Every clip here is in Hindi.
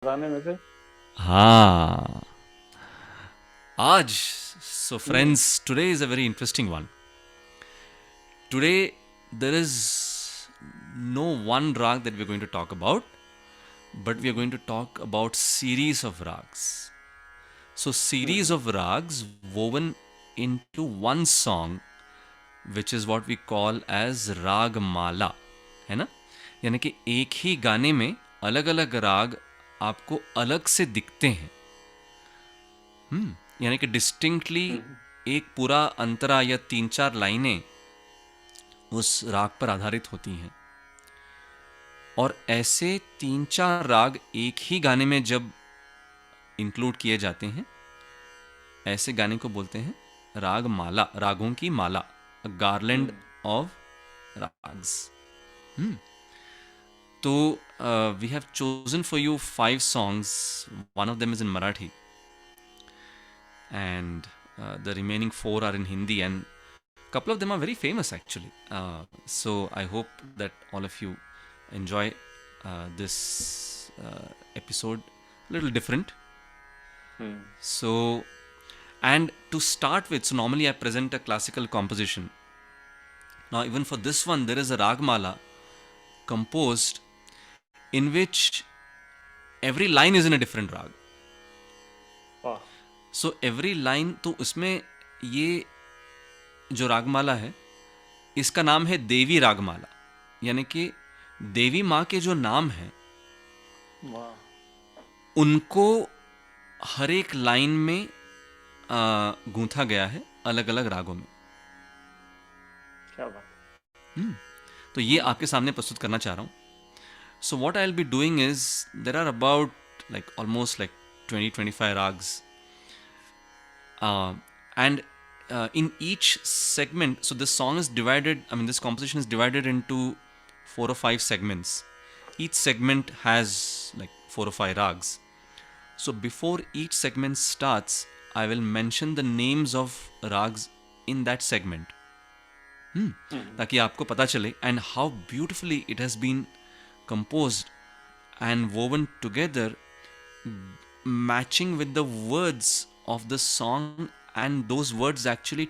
गाने में से। हाँ, आज. So, hmm. friends, today is a very interesting one. Today, there is no one rag that we're going to talk about, but we are going to talk about series of rags. So, series hmm. of rags woven into one song, which is what we call as राग माला, है ना? यानी कि एक ही गाने में अलग अलग राग आपको अलग से दिखते हैं. यानी कि डिस्टिंक्टली हम्म। एक पूरा अंतरा या तीन चार लाइनें उस राग पर आधारित होती हैं. और ऐसे तीन चार राग एक ही गाने में जब इंक्लूड किए जाते हैं, ऐसे गाने को बोलते हैं राग माला, रागों की माला, गार्लैंड हम्म। ऑफ राग्स. तो we have chosen for you 5 songs. One of them is in Marathi, and the remaining 4 are in Hindi, and couple of them are very famous actually. So I hope that all of you enjoy this episode. A little different. Hmm. So, and to start with, so normally I present a classical composition. Now, even for this one, there is a ragmala composed in which every line is in a different rag. वाह। So every line, तो उसमें ये जो रागमाला है, इसका नाम है देवी रागमाला. यानी कि देवी माँ के जो नाम हैं वाह। उनको हर एक लाइन में गूंथा गया है अलग अलग रागों में. क्या बात है। तो ये आपके सामने प्रस्तुत करना चाह रहा हूँ. So what I will be doing is there are about like almost like 20-25 rags, and in each segment, so this song is divided, I mean this composition is divided into 4 or 5 segments. Each segment has like 4 or 5 rags. So before each segment starts, I will mention the names of rags in that segment, हम्म। ताकि आपको पता चले and how beautifully it has been composed and woven together, matching with the words of the song, and those words actually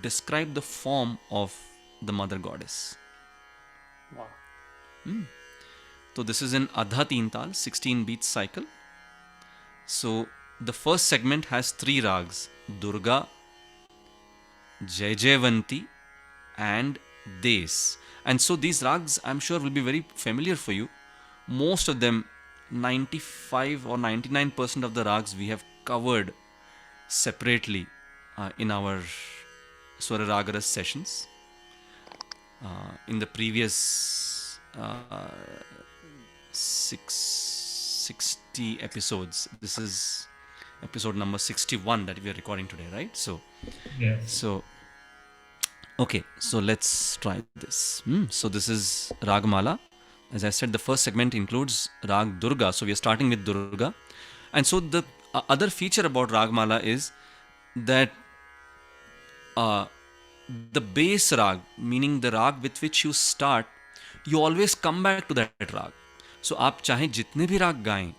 describe the form of the mother goddess. वाह। So this is in Adha Teen Tal, 16 beats cycle. So the first segment has 3 rags: Durga, Jaijavanti, and Des. And so these rags, I'm sure, will be very familiar for you. Most of them, 95 or 99% of the rags, we have covered separately in our Swararagaras sessions in the previous 60 episodes. This is episode number 61 that we are recording today, right? So, Yes. so okay, so let's try this. So this is Ragmala. As I said, the first segment includes Rag Durga. So we are starting with Durga. And so the other feature about Ragmala is that uh, the base rag, meaning the rag with which you start, you always come back to that rag. So आप चाहे जितने भी राग गाएं,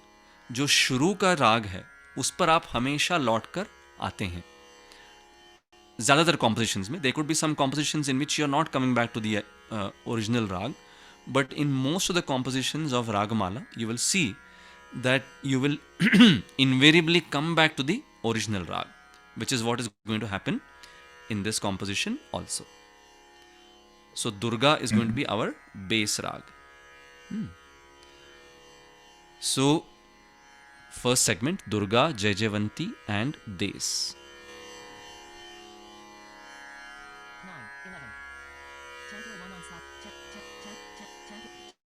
जो शुरू का राग है उस पर आप हमेशा लौट कर आते हैं. ज़्यादातर compositions में there could be some compositions in which you are not coming back to the original rag, but in most of the compositions of Ragamala you will see that you will invariably come back to the original rag, which is what is going to happen in this composition also. So Durga is going to be our base rag. So first segment, Durga, Jaijavanti and Des. 10 to a 1 on slash 10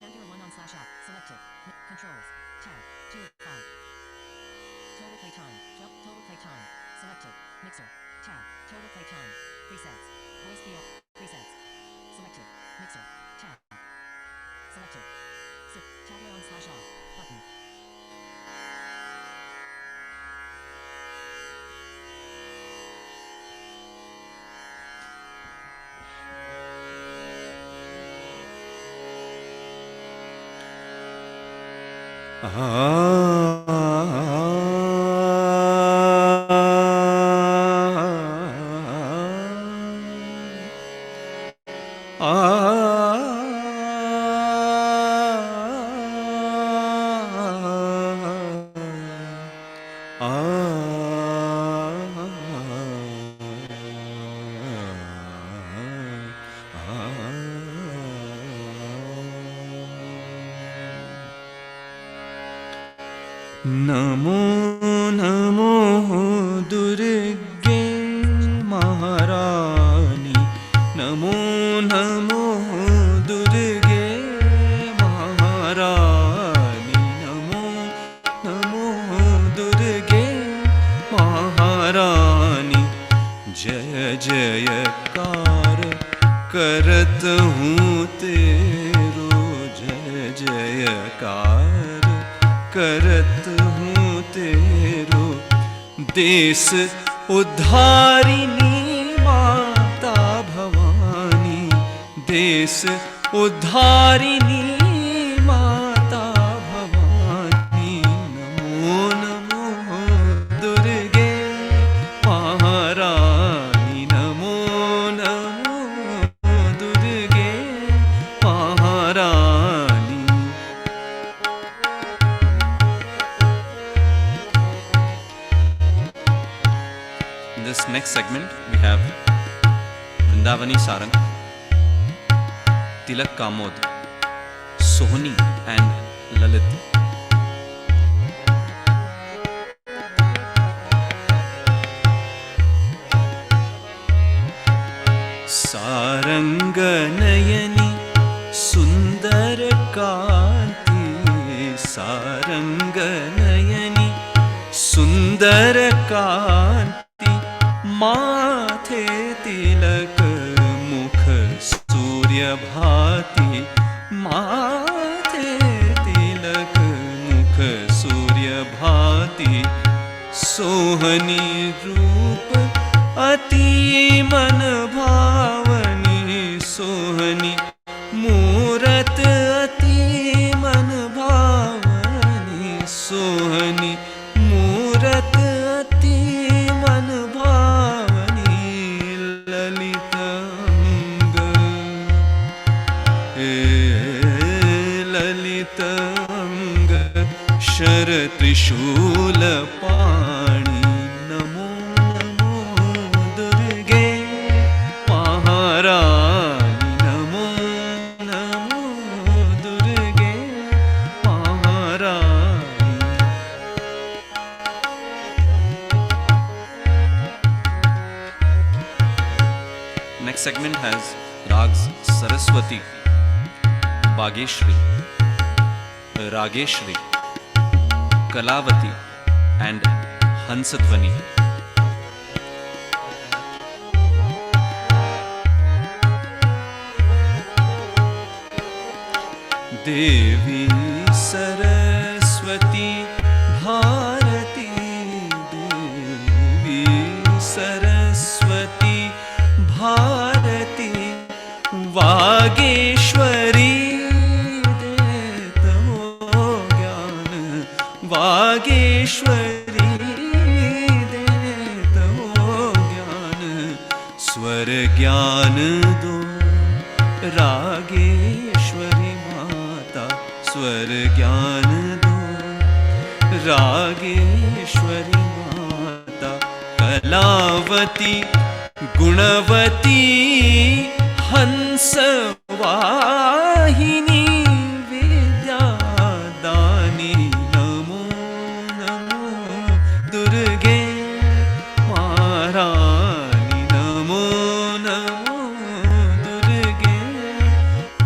10 to a 1 on slash app selected controls tab 2 5 total play time total play time selected mixer tab total play time presets voice via presets selected mixer tab selected sit toggle on slash off button. Namo Namo दुर्गे महारानी, नमो नमो दुर्गे महारानी, नमो नमो दुर्गे महारानी। जय जयकार करत हूँ तेरो, जय जयकार करत हूँ तेरो। देश उद्धारिणी माता भवानी, देश उद्धारिणी माता भवानी। नमो नमो दुर्गे महारानी, नमो नमो दुर्गे महारानी। In this next segment, we have Vrindavani Sarang, Tilak Kamod, Sohni and Lalit. Sarang Nayani Sundar Kanti, Sarang Nayani Sundar Kanti, माथे तिलक मुख सूर्य भाति, माथे तिलक मुख सूर्य भाति। सोहनी रूप अति मन भावनी, सोहनी मूरत अति मन भावनी, सोहनी मूरत अति मन भावनी। ललित अंग ललित अंग शर त्रिशूल पाणि। नमो नमो दुर्गे महारानी, नमो नमो दुर्गे महारानी। Next segment has Rags Saraswati, Bageshri, Rageshri, Kalavati and Hansadvani. Devi Saraswati Bharati, Devi Saraswati Bharti Vageshwari देत हो ज्ञान, वागेश्वरी देत हो ज्ञान। स्वर ज्ञान दो रागेश्वरी माता, स्वर ज्ञान दो रागेश्वरी माता। कलावती गुणवती हंस वाहिनी विद्यादानी। नमो नमो दुर्गे महारानी, नमो नमो दुर्गे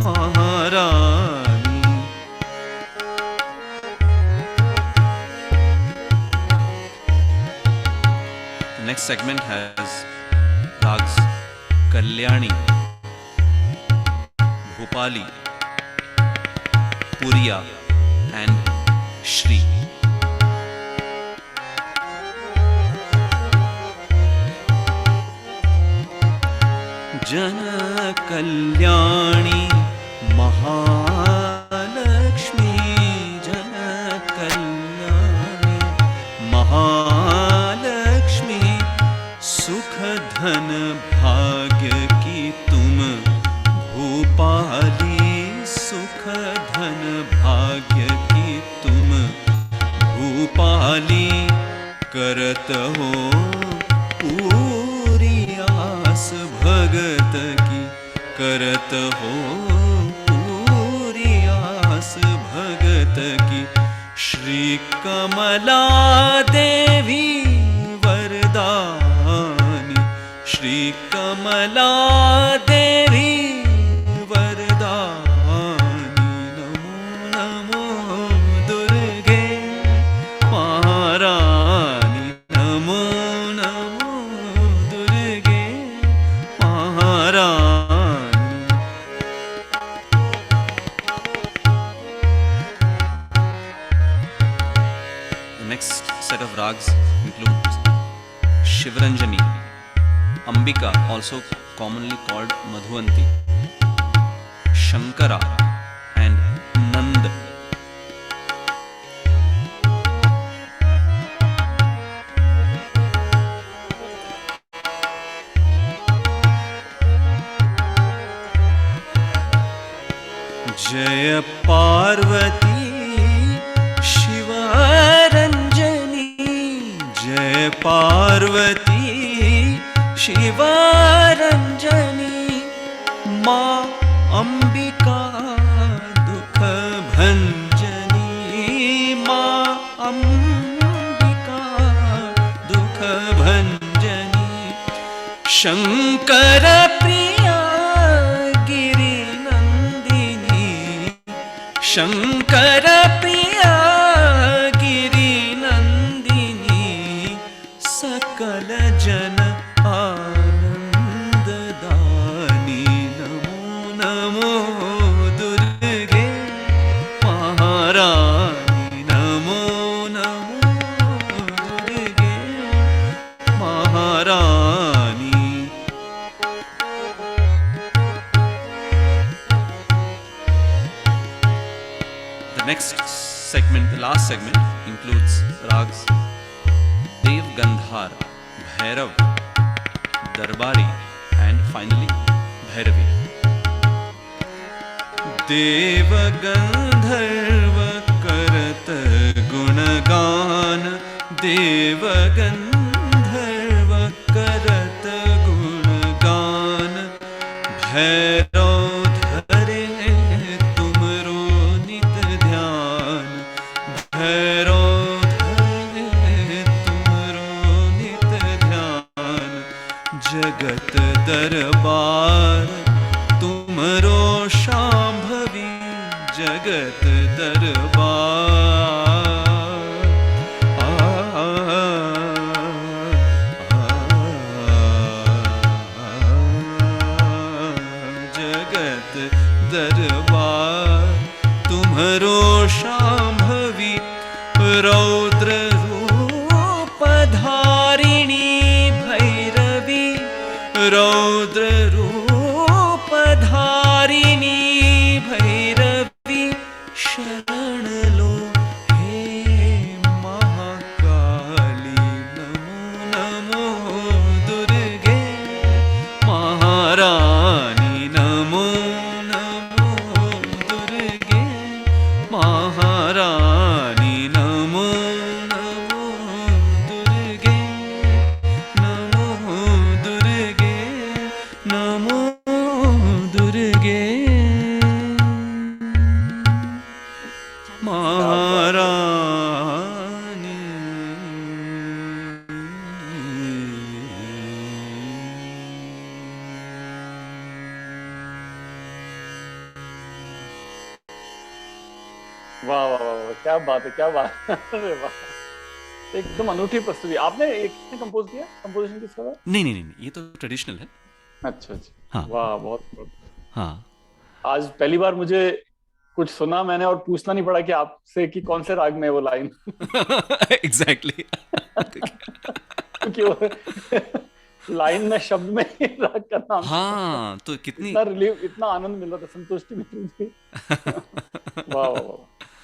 महारानी। The next segment has Rags Kalyani, Bhopali, Puriya and Shri. Jana Kalyani Mahalakshmi, Jana धन भाग्य की तुम भूपाली, सुख धन भाग्य की तुम भूपाली, करत हो पूरी आस भगत की, करत हो पूरी आस भगत की। श्री कमला देवी वरदानी, श्री कमला देवी वरदानी, नमो नमो दुर्गे महारानी, नमो नमो दुर्गे महारानी। The next set of rags includes Shivranjani, Ambika, also commonly called Madhuvanti, Shankara, and Nand. जय पार्वती शिवरंजनी, जय पार्वती शिवरंजनी, माँ अंबिका दुख भंजनी, माँ अंबिका दुख भंजनी, शंकर प्रिया गिरि नंदिनी, शंकर प्रिया गिरि नंदिनी, सकल जन आनंद दानी, नमो नमो दुर्गे महारानी, नमो नमो दुर्गे महारानी। The next segment, the last segment, includes rags Dev Gandhar, Bhairav, Darbari, and finally Bhairavi. Dev Gandharv karat gunagan, Dev Gandharv karat gunagan, Bhairav dhare tumro nit dhyan, Bhairav dhare tumro nit dhyan, जगत दरबार तुमरो शांभवी, जगत दरबार जगत दरबार तुमरो शांभवी, रौद्र रूप धारिणी भैरवी, रौद्र रूप धारिणी भैरवी, शरण लो हे महाकाली, नमो नमो दुर्गे महारानी, नमो नमो दुर्गे महारानी, नमो नमो दुर्गे, नमो दुर्गे, नमो दुर्गे महारानी। वाह वाह वाह वाह, क्या बात है, क्या बात है। अरे वाह, एकदम अनूठी प्रस्तुति। आपने एक कंपोज किया, कंपोजिशन किसका था? नहीं नहीं नहीं, ये तो ट्रेडिशनल है। अच्छा अच्छा, हाँ। वाह, बहुत बहुत। हाँ आज पहली बार मुझे कुछ सुना मैंने और पूछना नहीं पड़ा कि आपसे कि कौन से राग में है वो लाइन। एग्जैक्टली। क्योंकि वो लाइन में, शब्द में ही राग का नाम। हाँ, तो कितनी इतना रिलीफ, इतना आनंद मिल रहा था, संतुष्टि मिल रही थी। वाह वाह वाह,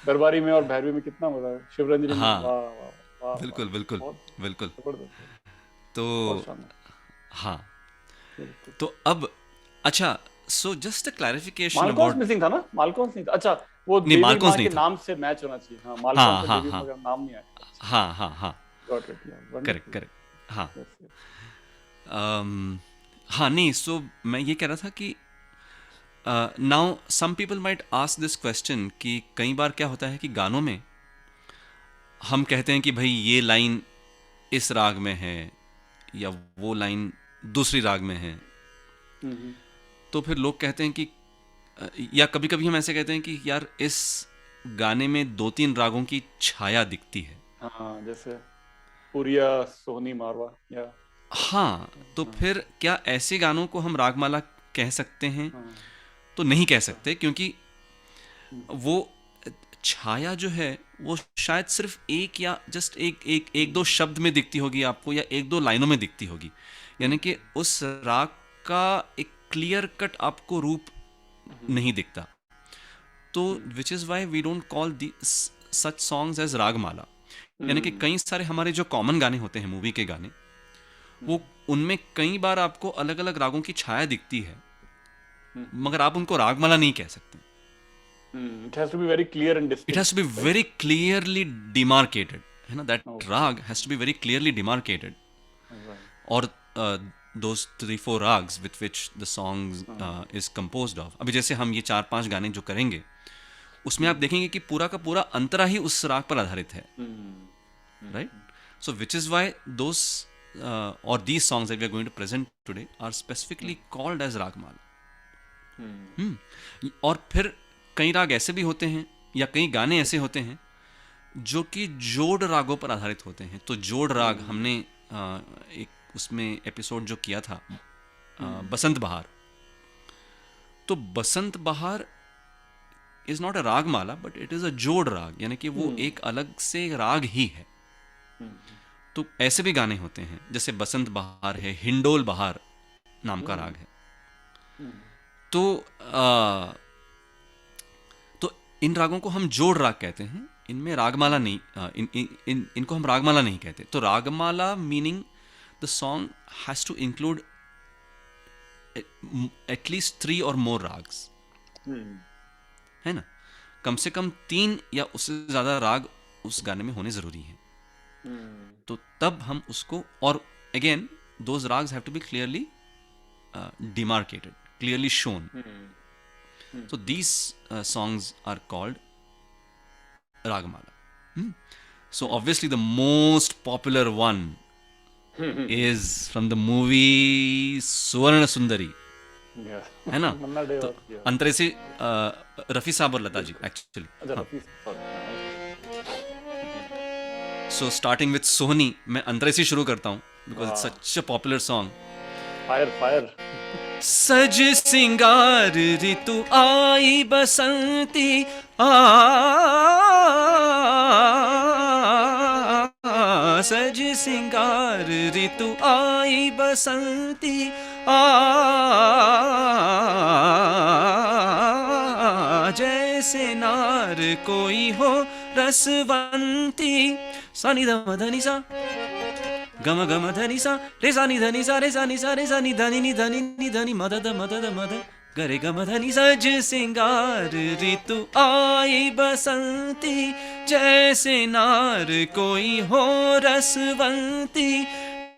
दरबारी में और भैरवी में कितना मजा है, शिवरंजनी में। हाँ। वाह वाह वाह, बिल्कुल बिल्कुल बहुत बिल्कुल। जबरदस्त, तो बहुत शानदार। हाँ, बिल्कुल। तो अब अच्छा, so just a clarification Malkauns about, missing था ना, मालकॉन्स नहीं था, अच्छा वो नहीं देवी मार्कोस माँ नहीं के था। नाम से मैच होना चाहिए, हाँ मालकॉन्स हाँ और हाँ देवी हाँ माँ का नाम नहीं आया, अच्छा हाँ हाँ हाँ, got it, yeah correct wonderful, correct, हाँ। Yes yes. हाँ नहीं, सो मैं ये कह रहा था कि now some people might ask this question कि कई बार क्या होता है कि गानों में हम कहते हैं कि भाई ये लाइन इस राग में है या वो लाइन दूसरी राग में है, हम्म, तो फिर लोग कहते हैं कि या कभी कभी हम ऐसे कहते हैं कि यार इस गाने में दो तीन रागों की छाया दिखती है। हाँ जैसे पुरिया, सोहनी, मारवा, या हाँ, तो हाँ फिर क्या ऐसे गानों को हम रागमाला कह सकते हैं? हाँ तो नहीं कह अच्छा, सकते, क्योंकि वो छाया जो है वो शायद सिर्फ एक या जस्ट एक दो शब्द में दिखती होगी आपको, या एक दो लाइनों में दिखती होगी, यानी कि उस राग का एक क्लियर कट आपको रूप नहीं दिखता। तो which is why we don't call the such songs as ragamala. यानी कि कई सारे हमारे जो कॉमन गाने होते हैं, मूवी के गाने, वो उनमें कई बार आपको अलग अलग रागों की छाया दिखती है, मगर आप उनको रागमाला नहीं कह सकते। It has to be very clear and it has distinct, to be right, very clearly demarcated, है ना, that okay, raga has to be very clearly demarcated. Right, और those 3-4 rags with which the song is composed of। अभी जैसे हम ये 4-5 गाने जो करेंगे, उसमें आप देखेंगे कि पूरा का पूरा अंतरा ही उस राग पर आधारित है, right? So which is why those और these songs that we are going to present today are specifically called as Ragamala. और फिर कई राग ऐसे भी होते हैं या कई गाने ऐसे होते हैं जो कि जोड़ रागों पर आधारित होते हैं। तो जोड़ राग हमने एक उसमें एपिसोड जो किया था, बसंत बहार, तो बसंत बहार is not a Ragamala but it is a जोड़ राग, यानी कि वो एक अलग से राग ही है। तो ऐसे भी गाने होते हैं, जैसे बसंत बहार है, हिंडोल बहार नाम का राग है। तो तो इन रागों को हम जोड़ राग कहते हैं, इनमें रागमाला नहीं, इनको हम रागमाला नहीं कहते। तो ragamala meaning the song has to include at least 3 और मोर राग्स, है ना, कम से कम 3 या उससे ज्यादा राग उस गाने में होने जरूरी हैं। तो तब हम उसको, और again those ragas have to be clearly demarcated, clearly shown. So these songs are called Ragamala. So obviously the most popular one is from the movie Suvarna Sundari, है ना? मन्ना डे, तो और अंतरे से रफी साहब और लता जी एक्चुअली। अच्छा रफी, सो स्टार्टिंग विथ सोहनी, मैं अंतरे से शुरू करता हूँ because it's such a popular song. Fire fire, सज सिंगार ऋतु आई बसंती, सज सिंगार ऋतु आई बसंती, जैसे नार कोई हो रसवंती। सानी ध मधनी सा गम गम धनी सा रे सा नि धनी सा रे सा नि सा रे सा नि धनी नि धनी नि धनी मद द मद द मद गरे गम धनी सज सिंगार ऋतु आई बसंती, जैसे नार कोई हो रसवंती।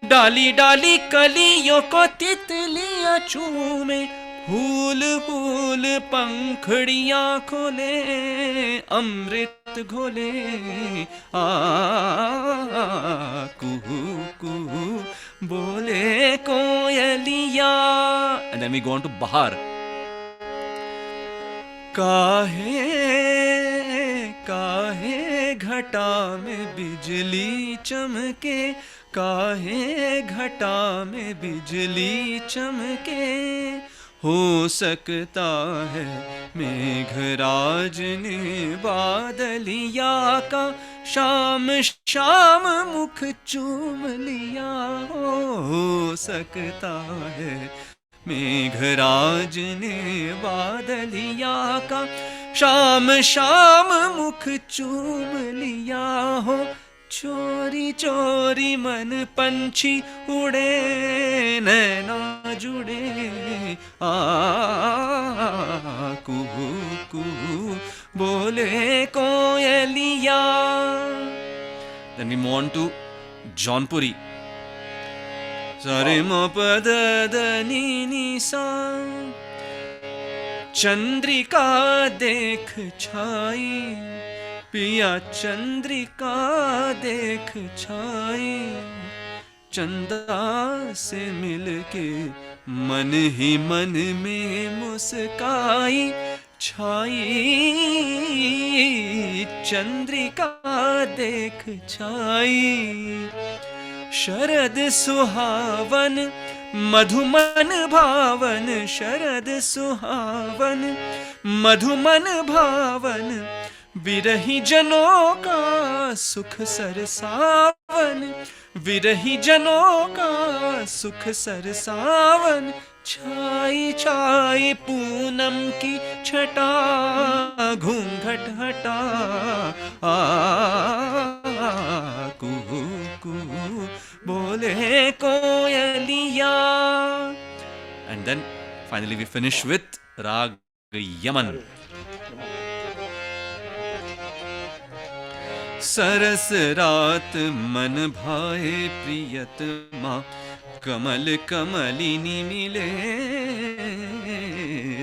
डाली डाली कलियों को तितलियां चूमे, फूल फूल पंखड़ियां खोले, अमृत घोले, कुहू कुहू बोले कोयलिया। And then we go on to Bahar. काहे काहे घटा में बिजली चमके, काहे घटा में बिजली चमके, हो सकता है मेघराज ने बादलिया का शाम शाम मुख चूम लिया। हो सकता है मेघराज ने बादलिया का शाम शाम मुख चूम लिया हो। चोरी चोरी मन पंछी उड़े नैना जुड़े कुहू कुहू बोले कोयलिया. Then we move on to Jaunpuri. Sare ma pada da ni ni sa. Chandrika देख छाई पिया चंद्रिका देख छाई चंदा से मिलके मन ही मन में मुस्काई छाई चंद्रिका देख छाई शरद सुहावन मधुमन भावन शरद सुहावन मधुमन भावन विरही जनों का सुख सरसावन विरही जनों का सुख सरसावन छाई छाई पूनम की छटा घूंघट हटा कुहू कुहू बोले कोयलिया. And then finally we finish with Rag Yaman. सरस रात मन भाए प्रियतमा कमल कमलिनी मिले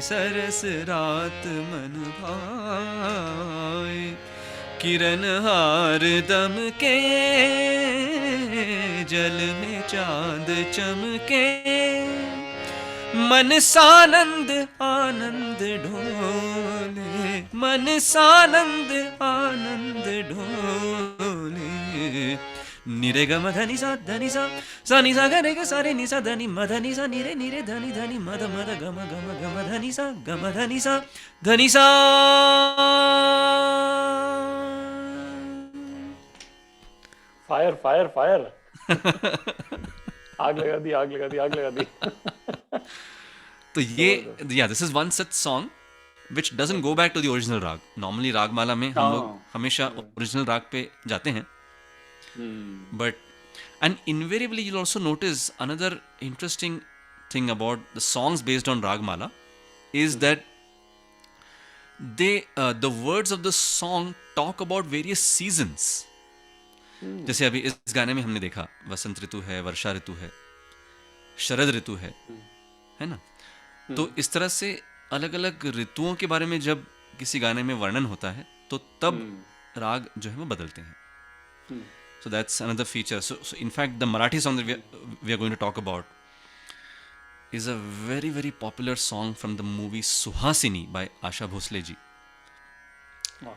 सरस रात मन भाए किरण हार दम के जल में चांद चमके मन सानंद आनंद ढोले मन सानंद आनंद ढोले निरे ग मधनि सा धनि सा सा नि सा ग रे ग सा रे नि सा धनि मधनि सा निरे निरे धनि धनि मद मद गम गम गम धनि सा गम धनि सा धनि सा. Fire fire fire. आग लगा दी आग लगा दी आग लगा दी. तो ये this is one such song which doesn't go back to the original raga. Normally ragamala में हम लोग हमेशा ओरिजिनल राग पे जाते हैं, but and invariably you will also notice another interesting thing about the songs based on ragamala is that they the words of the song talk about various seasons. जैसे अभी इस गाने में हमने देखा वसंत ऋतु है, वर्षा ऋतु है, शरद ऋतु है ना. तो इस तरह से अलग अलग ऋतुओं के बारे में जब किसी गाने में वर्णन होता है तो तब राग जो है वो बदलते हैं. So that's another feature. So in fact the Marathi song that we are going to talk about is a very very popular song from the movie Suhasini by Asha Bhosle ji,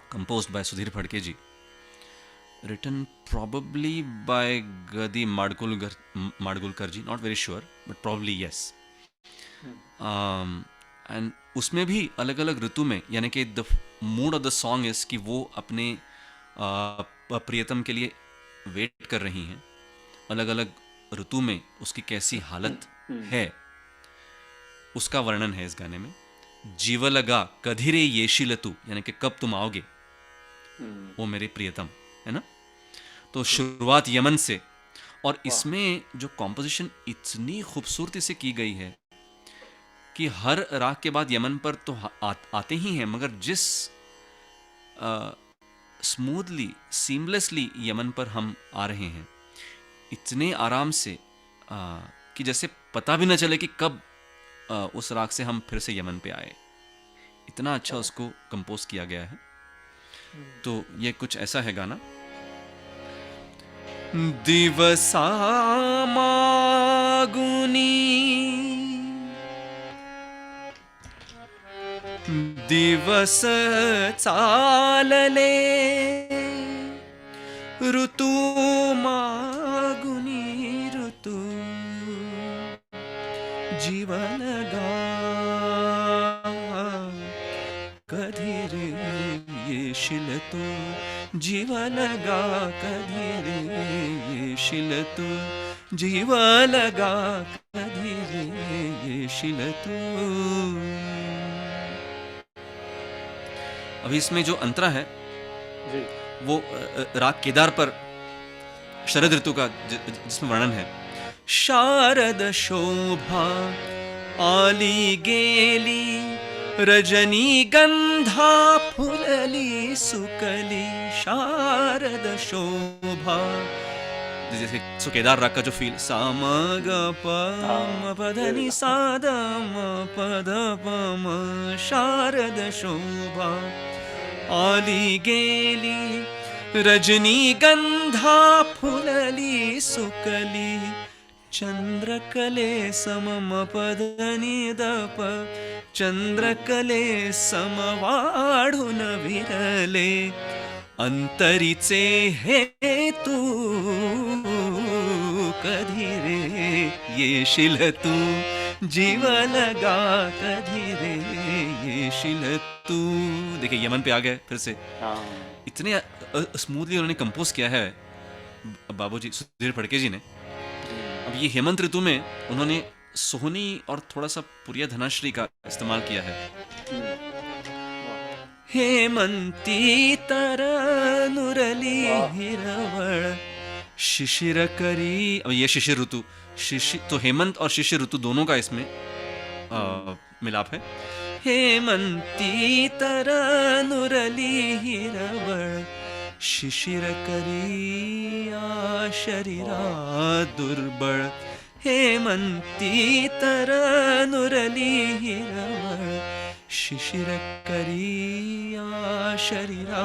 composed by Sudhir Phadke ji, written probably by Gadi Madgulkar ji, not very sure but probably yes. And उसमें भी अलग अलग ऋतु में, यानी कि the mood of the song is कि वो अपने प्रियतम के लिए वेट कर रही हैं, अलग अलग ऋतु में उसकी कैसी हालत है उसका वर्णन है इस गाने में. जीव लगा कधिरे येशिलतु, यानी कि कब तुम आओगे वो मेरे प्रियतम, है ना. तो शुरुआत यमन से, और इसमें जो कॉम्पोजिशन इतनी खूबसूरती से की गई है कि हर राग के बाद यमन पर तो आते ही हैं, मगर जिस स्मूथली सीमलेसली यमन पर हम आ रहे हैं इतने आराम से कि जैसे पता भी न चले कि कब उस राग से हम फिर से यमन पे आए. इतना अच्छा उसको कंपोज किया गया है. तो ये कुछ ऐसा है गाना. दिवसा मागुनी दिवस चालले ऋतू मागुनी ऋतू जीवन गा कधीरे येशिलतु जीवन गा कधीरे येशिलतु जीवन गा कधीरे येशिलतु. अभी इसमें जो अंतरा है जी. वो राग केदार पर शरद ऋतु का जिसमें वर्णन है। शारद शोभा आली गेली, रजनी गंधा फुलली सुकली, शारद शोभा। जैसे सो केदार राग का जो फील, सा म ग प म प ध नि सा द म प ध प म, शारद शोभा आली गेली, रजनी गंधा फुलली सुकली, चंद्रकले समम पदनी दप, चंद्रकले समवाढून विरले, अंतरीचे हेतू कधी रे येशील तू, जीव लगा कधी रे येशील तू। देखिए यमन पे आ गए फिर से। हाँ इतने स्मूथली उन्होंने कंपोज किया है बाबूजी सुधीर फड़के जी ने। अब ये हेमंत ऋतु में उन्होंने सोहनी और थोड़ा सा पुरिया धनाश्री का इस्तेमाल किया है। हेमंती तरनुरली हिरवळ, शिशिर करी। अब ये शिशिर ऋतु, तो हेमंत और शिशिर ऋतु दोनों का इसमें मिलाप है। हेमंती तरनुरली हिरवळ, शिशिर करिया शरीरा दुर्बळ, हेमंती तरनुरली हिरवळ, शिशिर करिया शरीरा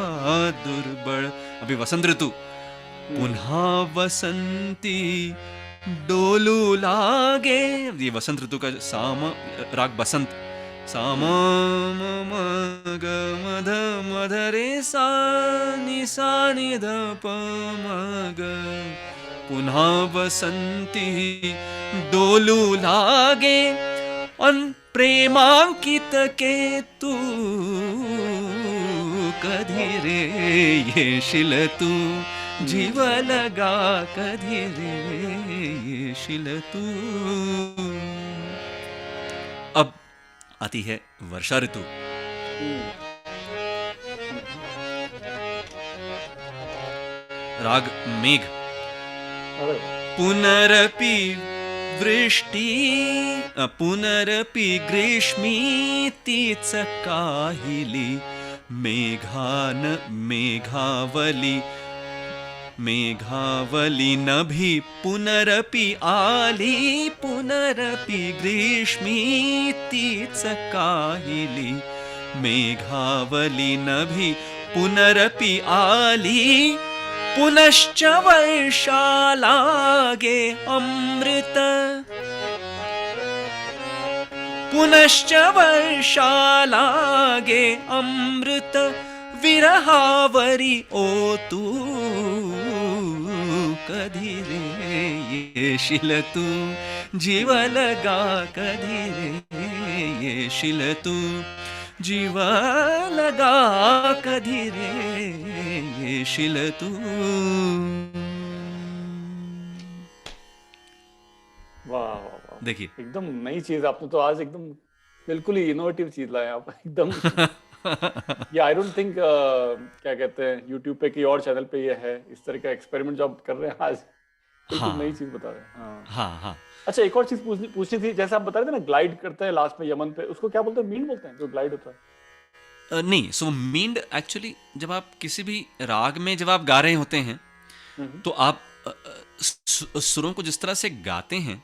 दुर्बळ। अभी वसंत ऋतु, पुन्हा वसंती डोलू लागे। ये वसंत ऋतु का साम राग बसंत, साम म ग म ध म ध रे सा नि ध प म ग, पुन्हा वसंती डोलू लागे, अन प्रेमांकित के तू कधी रे येशील तू, जीव लगा कधी रे येशील तू। अब आती है वर्षा ऋतु। राग मेघ। पुनरपि वृष्टि पुनरपि ग्रीष्मीतीच काहिली, मेघान मेघावली, मेघावली नभी पुनरपि आली, पुनरपि ग्रीष्मीतीच काहिली, मेघावली नभी पुनरपि आली, पुनश्च वर्षा लागे अमृत, पुनश्च वर्षा लागे अमृत, विरहावरी ओ तू कधी रे येशील तू, जीव लगा कधी रे येशील तू, जीव लगा कधी रे येशील तू। वाह वाह वाह, देखिए एकदम नई चीज आपने तो आज एकदम बिल्कुल ही इनोवेटिव चीज लाए आप एकदम। ये आई डोंट थिंक क्या कहते हैं यूट्यूब पे की और चैनल पे ये है इस तरह का एक्सपेरिमेंट जो आप कर रहे हैं आज, बिल्कुल नई चीज बता रहे हैं। हाँ हाँ। अच्छा एक और चीज पूछनी थी, जैसे आप बता रहे थे ना ग्लाइड करते हैं लास्ट में यमन पे, उसको क्या बोलते हैं, मींड बोलते हैं जो ग्लाइड होता है? नहीं, सो मींड एक्चुअली जब आप किसी भी राग में जब आप गा रहे होते हैं तो आप सुरों को जिस तरह से गाते हैं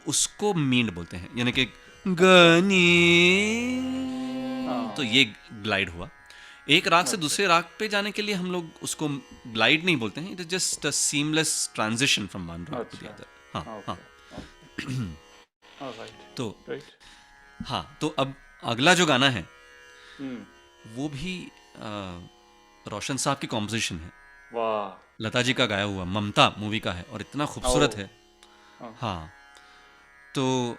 उसको मींड बोलते हैं, यानी कि गनी, तो ये ग्लाइड हुआ। एक राग से दूसरे राग पे जाने के लिए हम लोग उसको ग्लाइड नहीं बोलते हैं, it is just a seamless transition from one राग टू द अदर। हाँ हाँ। तो हाँ, तो अब अगला जो गाना है वो भी रोशन साहब की कॉम्पोजिशन है। वाह, लता जी का गाया हुआ, ममता मूवी का है और इतना खूबसूरत है। हाँ, तो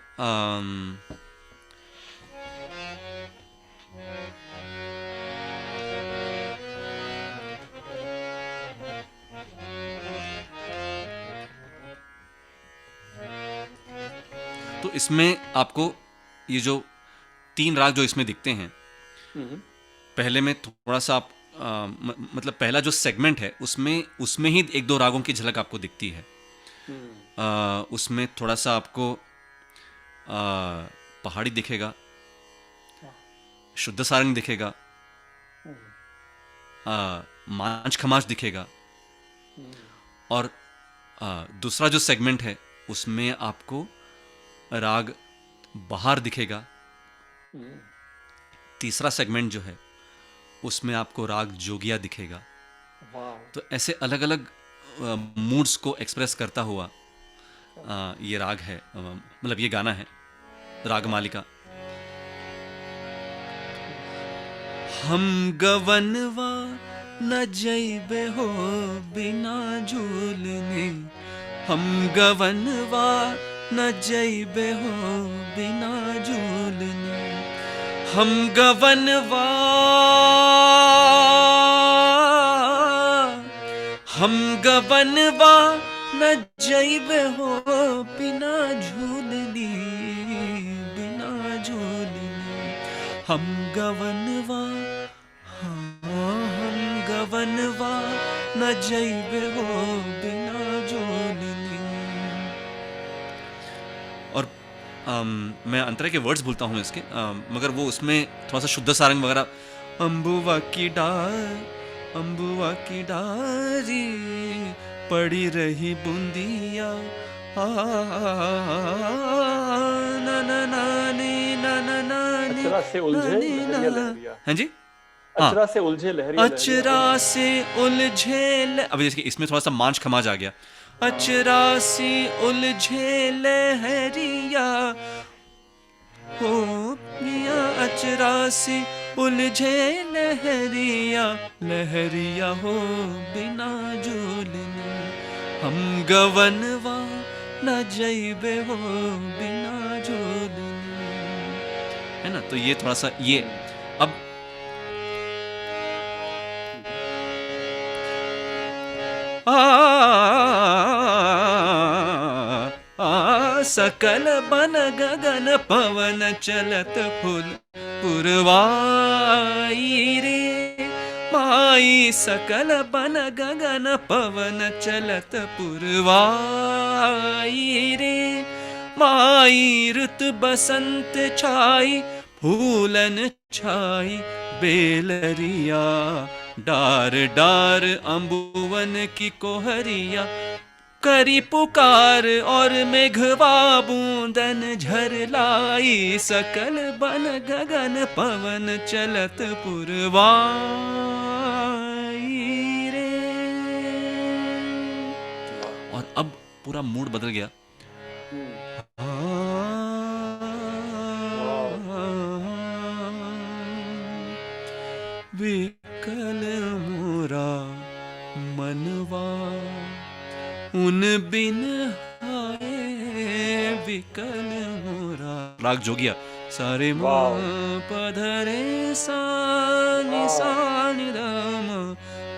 तो इसमें आपको ये जो तीन राग जो इसमें दिखते हैं, पहले में थोड़ा सा आप मतलब पहला जो सेगमेंट है उसमें ही एक दो रागों की झलक आपको दिखती है। उसमें थोड़ा सा आपको पहाड़ी दिखेगा, शुद्ध सारंग दिखेगा, मांझ खमाज दिखेगा, और दूसरा जो सेगमेंट है उसमें आपको राग बहार दिखेगा। तीसरा सेगमेंट जो है उसमें आपको राग जोगिया दिखेगा। तो ऐसे अलग अलग मूड्स को एक्सप्रेस करता हुआ ये राग है, मतलब ये गाना है राग मालिका। हम गवनवा न जइबे हो बिना झूलने, हम गवनवा न जइबे हो बिना झूलने, हम गवनवा, हम गवनवा न जइबे हो बिना झूलनी, बिना झूलनी, हम गवनवा, हाँ हम गवनवा न जइबे हो बिना झूलनी। और मैं अंतरा के वर्ड्स भूलता हूँ इसके, मगर वो उसमें थोड़ा सा शुद्ध सारंग वगैरह, अम्बुआ की डार, अम्बुआ की डारी पड़ी रही बूंदिया, ना ना नानी ना ना नानी, अचरा से उलझे लहरिया लहरिया। हाँ जी, अचरा से उलझे लहरिया लहरिया। अचरा से उलझे, अभी देखिए इसमें थोड़ा सा मांझ खमाज आ गया। अचरा से उलझे लहरिया हो पिया, अचरा से उलझे लहरिया, लहरिया हो बिना झूलने, हम गवनवा न जइबे हो बिना झूलने, है ना। तो ये थोड़ा सा ये अब सकल बन गगन पवन चलत फूल पुरवाई रे माई, सकल बन गगन पवन चलत पुरवाई रे माई, ऋत बसंत छाई फूलन छाई बेलरिया, डार डार अम्बुवन की कोहरिया, करी पुकार और मेघवा बूंदन झरलाई, सकल बन गगन पवन चलत पुरवाई रे। और अब पूरा मूड बदल गया। विकल मोरा मनवा उन बिन आए, विकल मोरा, राग जोगिया, सारे पधरे सानी सानी दम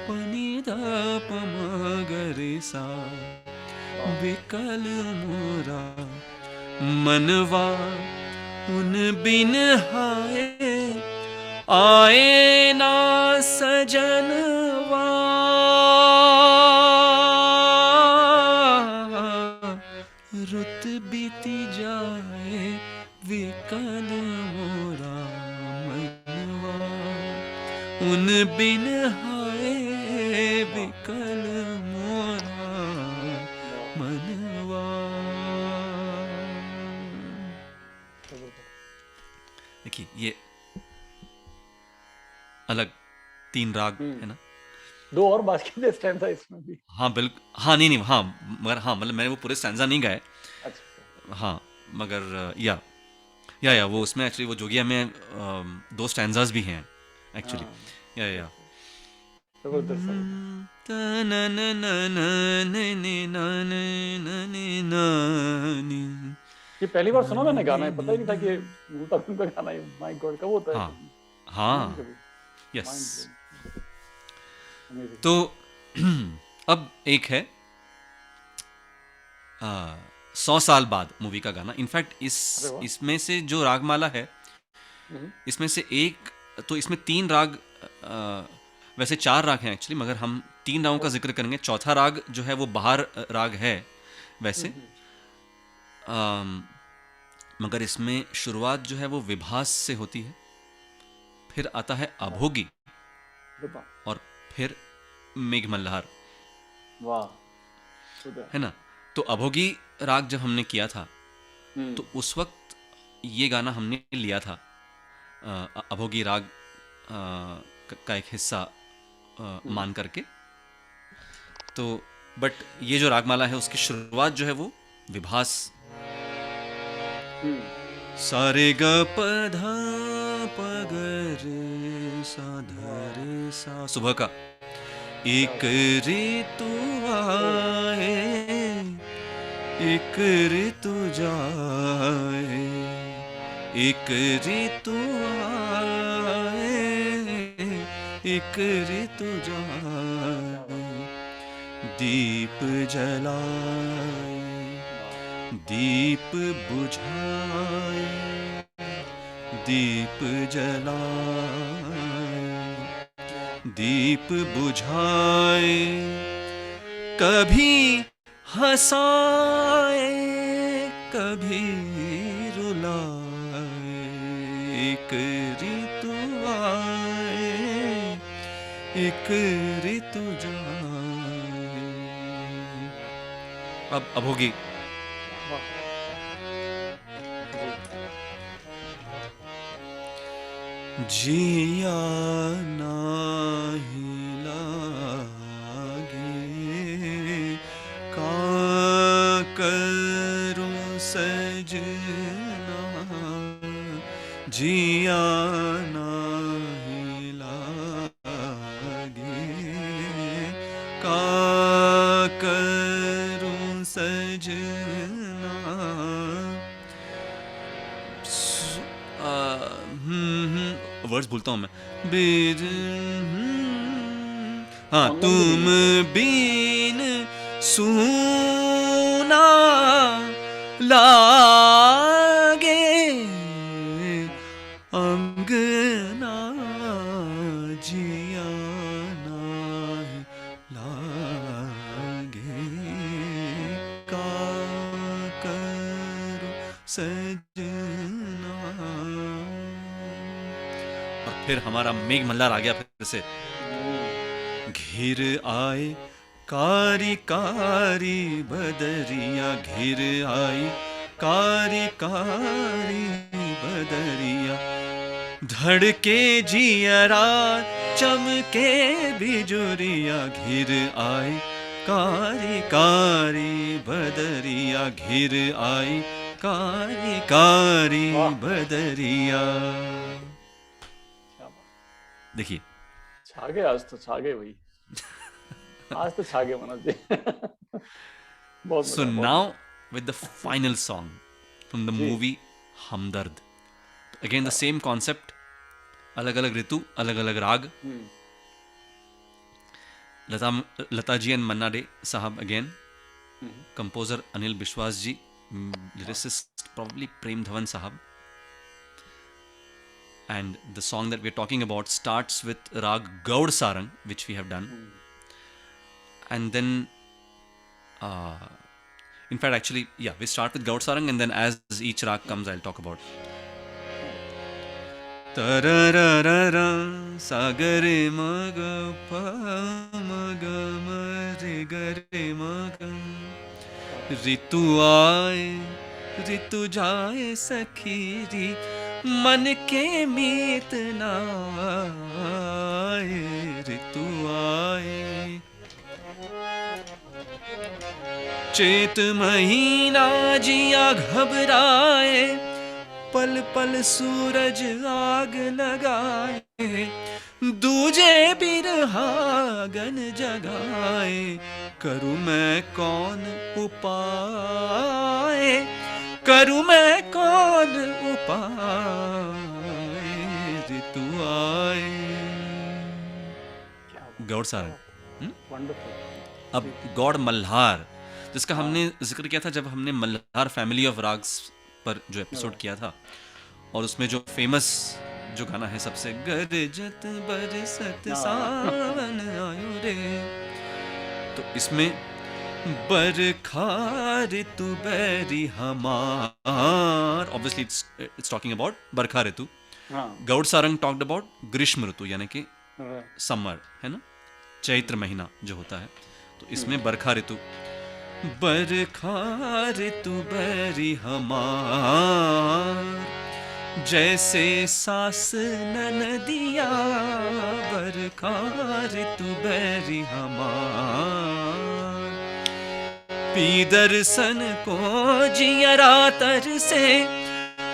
पनी दप मगरे सा, विकल मोरा मनवा उन बिन आए, आए ना सजनवा, रुत बीती जाए विकल मोरा मनवा, उन बिन हाय विकल मोरा मनवा। देखिए ये अलग 3 राग है ना। 2 और बाकी थे स्टैंजा इसमें भी। हाँ बिल्कुल, हाँ नहीं हाँ, मगर हाँ मतलब मैंने वो पूरे स्टैंजा नहीं गाए। अच्छा। हाँ मगर या वो उसमें एक्चुअली वो जोगिया में 2 स्टैंजास भी हैं एक्चुअली। या जबरदस्त है। ये पहली बार सुना मैंने गाना है, पता ही नहीं था कि भूता का गाना है। माय गॉड, कब होता है? हाँ यस। तो अब एक है 100 साल बाद मूवी का गाना। इनफैक्ट इसमें से जो रागमाला है इसमें से एक, तो इसमें 3 राग वैसे 4 राग हैं एक्चुअली, मगर हम 3 रागों का जिक्र करेंगे। चौथा राग जो है वो बाहर राग है वैसे, अम, मगर इसमें शुरुआत जो है वो विभास से होती है, फिर आता है अभोगी, वाह और फिर मेघमल्हार, वाह, खुदा। है ना। तो अभोगी राग जब हमने किया था हम्म तो उस वक्त ये गाना हमने लिया था, अभोगी राग का एक हिस्सा मान करके। तो बट ये जो रागमाला है उसकी शुरुआत जो है वो विभास, हम्म सारे ग प ध प ग रे सा ध रे सा, सुबह का क्या एक बात। ऋतु ओ आए, एक ऋतु जाए, एक ऋतु आए, एक ऋतु क्या जाए, बात। दीप जलाए, वाह दीप बुझाए, दीप जलाए, दीप बुझाए, कभी हंसाए, कभी रुलाए, एक ऋतु आए, एक ऋतु जाए। अब होगी वाह जी। जिया नाही लागे, का करूं सजना, जिया नाही लागे, का करूं सजना, वर्ड्स भूलता हूँ मैं। बिर हाँ, संगम तो तुम नहीं है। बिन सूना लागे, अंगना जिया नाही लागे, का करो सजना। और फिर हमारा मेघ मल्हार आ गया फिर से। घिर आए कारी कारी बदरिया, घिर आई कारी कारी बदरिया, धड़के जियरा चमके बिजुरिया, घिर आए कारी कारी बदरिया, घिर आई कारी कारी वाह बदरिया। क्या बात। देखिए, छा गए आज तो, छा गए भाई, आज तो छा गए मनोज जी। बहुत so मजा, बहुत now मजा। with the final song from the ji movie Hamdard. Again क्या the बात। same concept, अलग अलग ऋतु, अलग अलग राग। हम्म Lata ji and Manna day साहब again, hmm, composer Anil Biswas ji, lyricist probably Prem Dhawan sahab, and the song that we're talking about starts with rag Gaud Sarang, which we have done, and then in fact actually yeah, we start with Gaud Sarang and then as each rag comes I'll talk about. Tararara sagare maga pa maga mare gare maga, ऋतु आए ऋतु जाए सखीरी, मन के मीत नाए, ऋतु आए चेत महीना जिया घबराए, पल पल सूरज आग लगाए, दूजे बिरहागन जगाए, करूँ मैं कौन उपाय, करूँ मैं कौन उपाय, ऋतु आए। क्या बात, गौड़ क्या सारंग। बात। वंडरफुल अब जी। गौड़ मल्हार, जिसका हाँ हमने जिक्र किया था जब हमने मल्हार फैमिली ऑफ राग्स पर जो एपिसोड right, किया था, और उसमें जो फेमस जो गाना है सबसे गरजत बरसत हाँ सावन आयो रे, तो इसमें बरखा ऋतु बैरी हमार, ऑब्वियसली इट्स टॉकिंग अबाउट बरखा ऋतु. हाँ गौड़ सारंग टॉक्ड अबाउट ग्रीष्म ऋतु यानी कि right. समर, है ना, चैत्र महीना जो होता है. तो इसमें बरखा ऋतु, बरखा ऋतु बैरी हमार, जैसे सास ननदिया, बरखा ऋतु बैरी हमार, पीदर सन को जियरा तर से,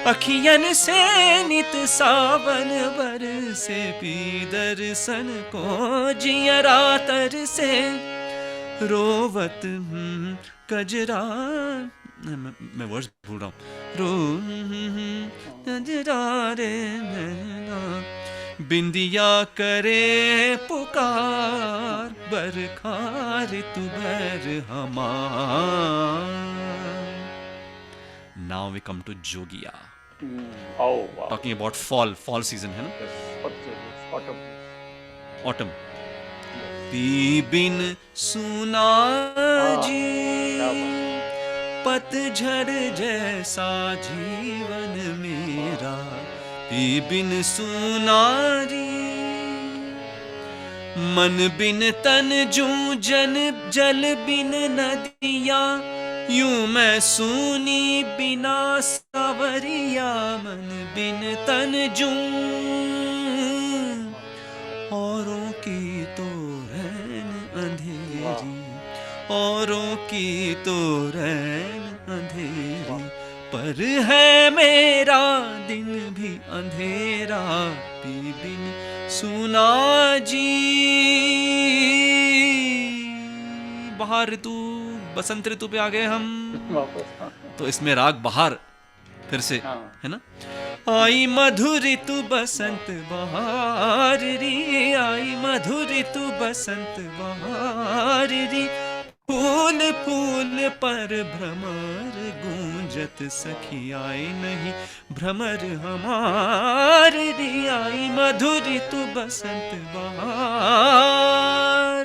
अखियन से नित सावन बरसे, पीदर सन को जियरा तर से, रोवत कजरा, मैं वर्ड्स भूल रहा हूँ, रो कजरा रे नैना, बिंदिया करे पुकार, बरखा ऋतु बर हमार. Now we come to Jogia, Oh wow. talking about fall season, है ना, Yes. Autumn. autumn. पी बिन सुना जी, क्या बात. पतझड़ जैसा जीवन मेरा, पी बिन सुना जी, मन बिन तन जू जल बिन नदिया, यूं मैं सूनी बिना सावरिया, मन बिन तन जू, औरों की तो रैन अंधेरी, औरों की तो रैन अंधेरी, पर है मेरा दिन भी अंधेरा, पी बिन सुना जी. बहार ऋतु, बसंत ऋतु पे आ गए हम. वापस. हाँ. तो इसमें राग बहार फिर से, हाँ. है ना, आई मधुर ऋतु बसंत बहार री, आई मधुर ऋतु बसंत बहार री, फूल फूल पर भ्रमर गूंजत सखी, आए नहीं भ्रमर हमार री, आई मधुर ऋतु बसंत बहार.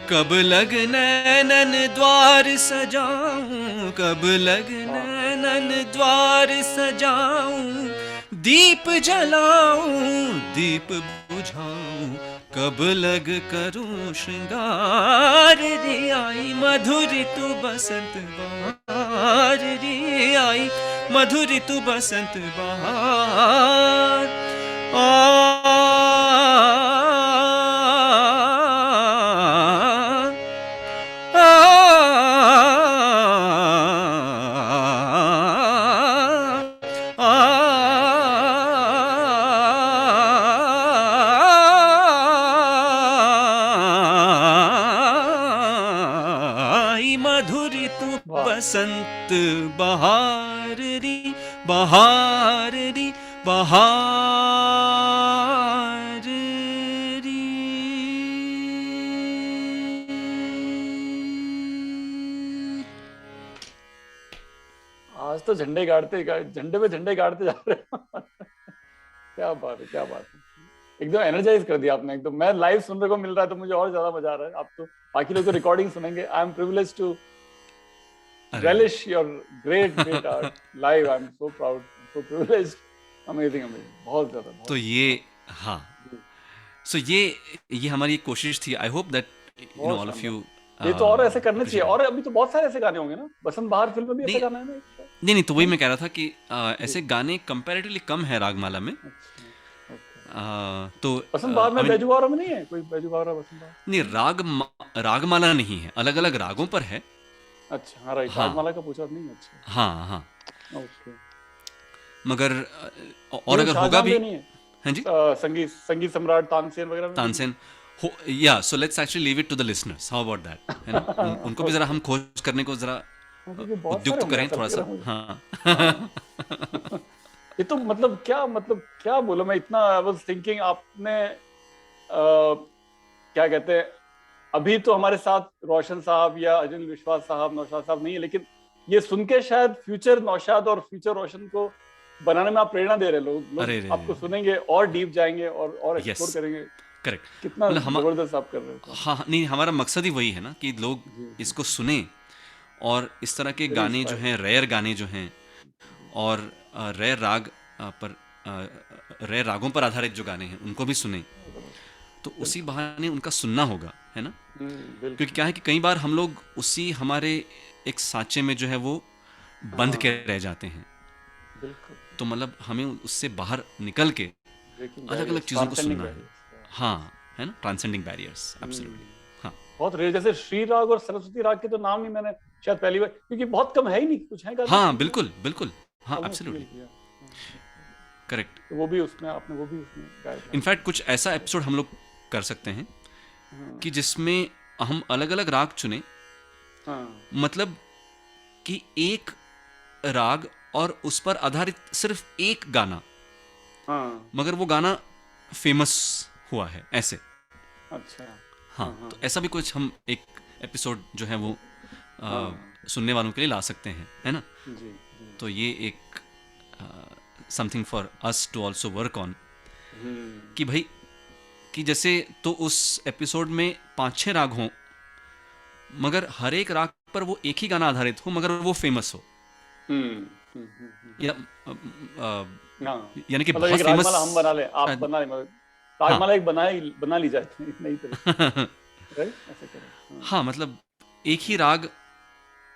कब लग नैनन द्वार सजाऊं, कब लग नैनन द्वार सजाऊं, दीप जलाऊं दीप बुझाऊं, कब लग करूं श्रृंगार रे, आई मधुर ऋतु बसंत बहार रे, आई मधुर ऋतु बसंत बहार. बसंत बहार री, बहार री, बहार री. आज तो झंडे पे झंडे गाड़ते जा रहे हो. क्या बात है, क्या बात है. एकदम एनर्जाइज कर दिया आपने एकदम. मैं लाइव सुनने को मिल रहा है तो मुझे और ज्यादा मजा आ रहा है. आप तो बाकी लोग तो रिकॉर्डिंग सुनेंगे. I am privileged to relish your great art live. I'm so proud, so privileged. Amazing. बहुत ज्यादा. तो ये, हाँ, सो ये हमारी कोशिश थी. I hope that you know all of you, ये तो और ऐसे करने चाहिए. और अभी तो बहुत सारे ऐसे गाने होंगे ना. बसंत बहार फिल्म में भी ऐसा गाना है ना. नहीं, तो वही मैं कह रहा था कि ऐसे गाने कंपैरेटिवली कम है रागमाला में. तो बसंत बहार में बैजुबावरा में नहीं है कोई. बैजुबावरा बसंत बहार नहीं, रागमाला नहीं है, अलग अलग रागों पर है. अच्छा, हाँ राइट. रागमाला का पूछा नहीं. अच्छा, हाँ हाँ. ओके. मगर और अगर होगा भी, हाँ जी, संगीत सम्राट तानसेन वगैरह, तानसेन हो, या so let's actually leave it to the listeners. How about that, है ना. उनको भी जरा हम खोज करने को जरा उद्युक्त करें थोड़ा सा. हाँ. ये तो मतलब क्या बोलो मैं. इतना आई वाज थिंकिंग आपने क्या कहते हैं, अभी तो हमारे साथ रोशन साहब या अजय विश्वास साहब, नौशाद साहब नहीं है, लेकिन ये सुन के शायद फ्यूचर नौशाद और फ्यूचर रोशन को बनाने में आप प्रेरणा दे रहे हैं। लोग अरे रे आपको सुनेंगे और डीप जाएंगे और एक्सप्लोर यस करेंगे। करेक्ट कितना मतलब जबरदस्त आप कर रहे हो। हाँ नहीं हमारा मकसद ही वही है ना कि लोग जी, जी। इसको सुने और इस तरह के Very गाने जो inspiring। हैं रेयर गाने जो हैं और रेयर राग रेयर रागों पर आधारित जो गाने हैं उनको भी सुने तो उसी बहाने उनका सुनना होगा है ना बिल्कुल। क्योंकि क्या है कि कई बार हम लोग उसी हमारे एक सांचे में जो है वो बंद के रह जाते हैं बिल्कुल। तो मतलब हमें उससे बाहर निकल के Breaking अलग अलग barriers, चीज़ों को transcending सुनना है barriers। हाँ है ना ट्रांसेंडिंग बैरियर्स एब्सोल्युटली हाँ बहुत रेयर, जैसे श्री राग और सरस्वती राग के तो नाम ही मैंने शायद पहली बार, क्योंकि बहुत कम है ही नहीं, कुछ है गाने हाँ श्री बिल्कुल बिल्कुल हाँ राग? एब्सोल्युटली Almost feel किया। करेक्ट तो वो भी उसमें आपने वो भी उसमें गाया था। इनफैक्ट कुछ ऐसा एपिसोड हम लोग कर सकते हैं हाँ, कि जिसमें हम अलग अलग राग चुने हाँ, मतलब कि एक राग और उस पर आधारित सिर्फ एक गाना हाँ, मगर वो गाना फेमस हुआ है ऐसे अच्छा। हाँ हाँ, तो ऐसा भी कुछ हम एक एपिसोड जो है वो हाँ, सुनने वालों के लिए ला सकते हैं है ना जी, जी। तो ये एक something for us to also work on कि भाई कि जैसे तो उस एपिसोड में 5-6 राग हों मगर हर एक राग पर वो एक ही गाना आधारित हो मगर वो फेमस हो या हाँ, यानी कि मतलब एक बहुत फेमस रागमाला हम बना लें, आप बना लें, मतलब हाँ रागमाला एक बना ली जाए नई तरह, राइट? ऐसे करें। हाँ मतलब एक ही राग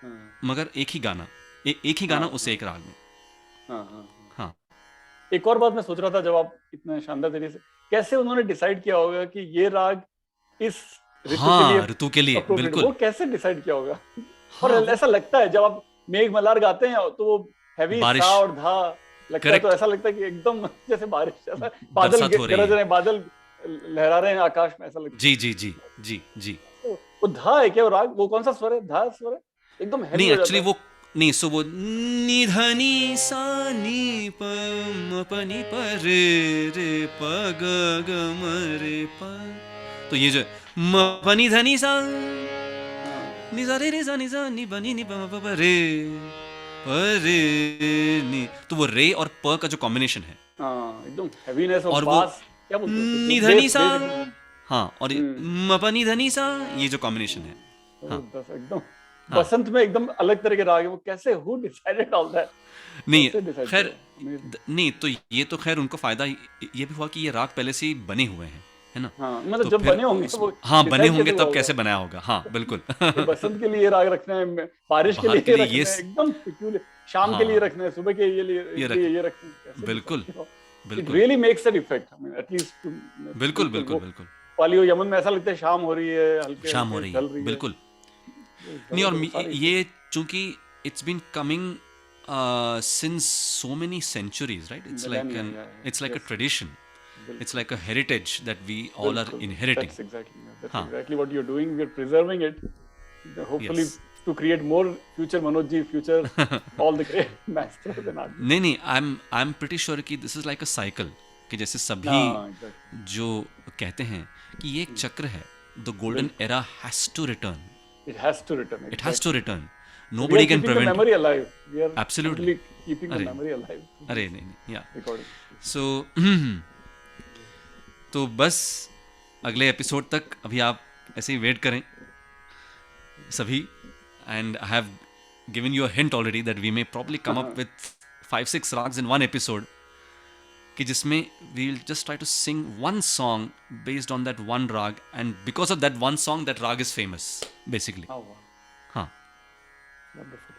हाँ, मगर एक ही गाना एक ही गाना हाँ, उसे एक राग में हाँ, हाँ, हाँ। हाँ एक और बात मैं सोच रहा था, जब आप इतने शानदार तरीके से, कैसे उन्होंने डिसाइड किया होगा कि ये राग इस ऋतु के लिए हाँ ऋतु के लिए अप्रोप्रिएट, बिल्कुल वो कैसे डिसाइड किया होगा? और हाँ वो ऐसा लगता है जब आप मेघ मल्हार गाते हैं तो वो हैवी बारिश सा और धा लगता है, तो करेक्ट ऐसा लगता है कि एकदम जैसे बारिश, ऐसा बादल बरसात हो रही गरज है रहे हैं, बादल लहरा रहे हैं आकाश में, ऐसा लगता जी जी जी जी जी है। वो धा है क्या? वो राग, वो कौन सा स्वर है? धा स्वर है, एकदम हैवी नहीं हो एक्चुअली जाता है। वो नहीं सो वो नी ध नी सा नी प म प नी प रे रे प ग ग म रे प तो ये जो म प नी ध नी सा हाँ, नी सा नी सा नी प नी प म प प रे प रे नी तो वो रे और प का जो कॉम्बिनेशन है हाँ, एकदम हैवीनेस और और वो बास, क्या बोलते हैं उसको, निधनी सा बेस एकदम। हाँ और मपनी धनी सा ये जो कॉम्बिनेशन है हाँ जबरदस्त एकदम। हाँ बसंत में एकदम अलग तरह के राग है, वो कैसे, हु डिसाइडेड ऑल दैट? नहीं कैसे डिसाइड खैर करा? Amazing। नहीं तो ये तो खैर उनको फायदा ये भी हुआ कि ये राग पहले से ही बने हुए हैं है ना हाँ, मतलब तो जब फिर बने होंगे वो हाँ बने डिसाइड होंगे कैसे हुआ तब होगा कैसे बनाया होगा हाँ बिल्कुल कि बसंत के लिए ये राग रखना है, बारिश के बाहर लिए के ये लिए रखना है, एकदम peculiar, शाम के लिए हाँ रखना है, सुबह के ये लिए रख ये रखना है, कैसे बिल्कुल डिसाइड किया? इट बिल्कुल really makes an effect, I mean at least बिल्कुल बिल्कुल बिल्कुल वो बिल्कुल वाली हो यमन में ऐसा लगता है शाम हो रही है, हल्के शाम हो हल्के रही है ढल रही है, बिल्कुल नहीं और जबरदस्त सारे ये चूंकि it's been coming since so many centuries right millennia, it's like a yes, tradition बिल्कुल it's like a heritage that we all are बिल्कुल। inheriting That's हाँ exactly what you're doing. We're preserving it, hopefully yes to create more future Manoj ji, future all the great masters and artists. नहीं नहीं आई एम प्रिटी श्योर कि this is like a cycle कि जैसे सभी हाँ, exactly. जो कहते हैं कि ये एक चक्र है the golden era has to return It has to return, it has to exactly. Return We are nobody can keeping the prevent memory alive. We are Absolutely. only keeping the अरे memory alive. अरे नहीं नहीं या Recording. सो तो बस अगले एपिसोड तक अभी आप ऐसे ही वेट करें सभी and I have given you a hint already that we may probably come up with 5-6 rags in one episode कि जिसमें we will just try to sing one song based on that one raga and because of that one song that raga is famous basically Oh, wow. हाँ Wonderful.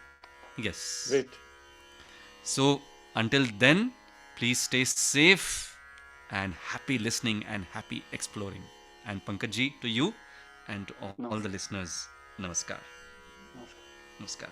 Yes Great. So until then, please stay safe and happy listening and happy exploring. And Pankaj ji, to you and to all the listeners, namaskar. Namaskar. Namaskar.